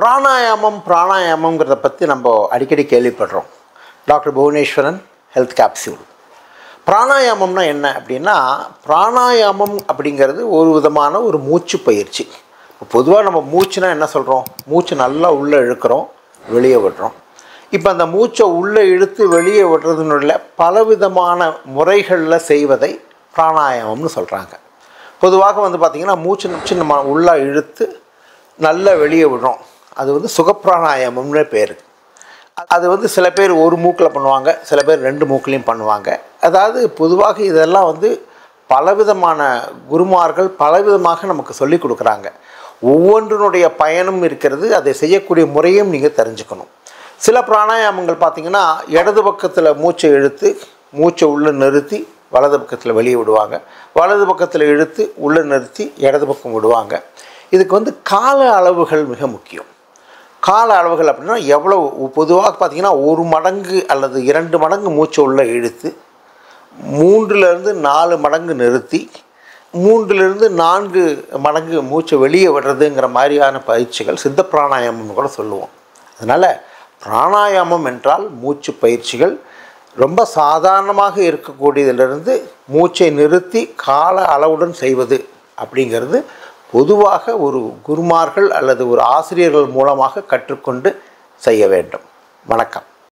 பிராணாயாமங்கிறத பற்றி நம்ம அடிக்கடி கேள்விப்படுறோம். Doctor Bhuvaneswaran health capsule. பிராணாயாமம்னா என்ன அப்படின்னா, பிராணாயாமம் அப்படிங்கிறது ஒரு விதமான ஒரு மூச்சு பயிற்சி. பொதுவாக நம்ம மூச்சுனா என்ன சொல்கிறோம்? மூச்சு நல்லா உள்ளே இழுக்கிறோம், வெளியே விடுறோம். இப்போ அந்த மூச்சை உள்ளே இழுத்து வெளியே விடுறதுனுள்ள பலவிதமான முறைகளில் செய்வதை பிராணாயாமம்னு சொல்கிறாங்க. பொதுவாக பார்த்திங்கன்னா மூச்சு நம்ம உள்ளே இழுத்து நல்லா வெளியே விடுறோம். அது சுகப்பிராணாயாமம்னு பேர். அது சில பேர் ஒரு மூக்கில் பண்ணுவாங்க, சில பேர் 2 மூக்கிலையும் பண்ணுவாங்க. அதாவது பொதுவாக இதெல்லாம் பலவிதமான குருமார்கள் பலவிதமாக நமக்கு சொல்லி கொடுக்குறாங்க. ஒவ்வொன்றினுடைய பயனும் இருக்கிறது. அதை செய்யக்கூடிய முறையும் நீங்கள் தெரிஞ்சுக்கணும். சில பிராணாயாமங்கள் பார்த்திங்கன்னா இடது பக்கத்தில் மூச்சை இழுத்து மூச்சை உள்ளே நிறுத்தி வலது பக்கத்தில் வெளியே விடுவாங்க, வலது பக்கத்தில் இழுத்து உள்ளே நிறுத்தி இடது பக்கம் விடுவாங்க. இதுக்கு கால அளவுகள் மிக முக்கியம். கால அளவுகள் அப்படின்னா எவ்வளவு, பொதுவாக பார்த்திங்கன்னா 1 மடங்கு அல்லது 2 மடங்கு மூச்சை உள்ளே இழுத்து 3லிருந்து 4 மடங்கு நிறுத்தி 3லிருந்து 4 மடங்கு மூச்சை வெளியே விடுறதுங்கிற மாதிரியான பயிற்சிகள் சித்த பிராணாயாமம்னு கூட சொல்லுவோம். அதனால் பிராணாயாமம் என்றால் மூச்சு பயிற்சிகள். ரொம்ப சாதாரணமாக இருக்கக்கூடியதிலிருந்து மூச்சை நிறுத்தி கால அளவுடன் செய்வது அப்படிங்கிறது பொதுவாக ஒரு குருமார்கள் அல்லது ஒரு ஆசிரியர்கள் மூலமாக கற்றுக்கொண்டு செய்ய வேண்டும். வணக்கம்.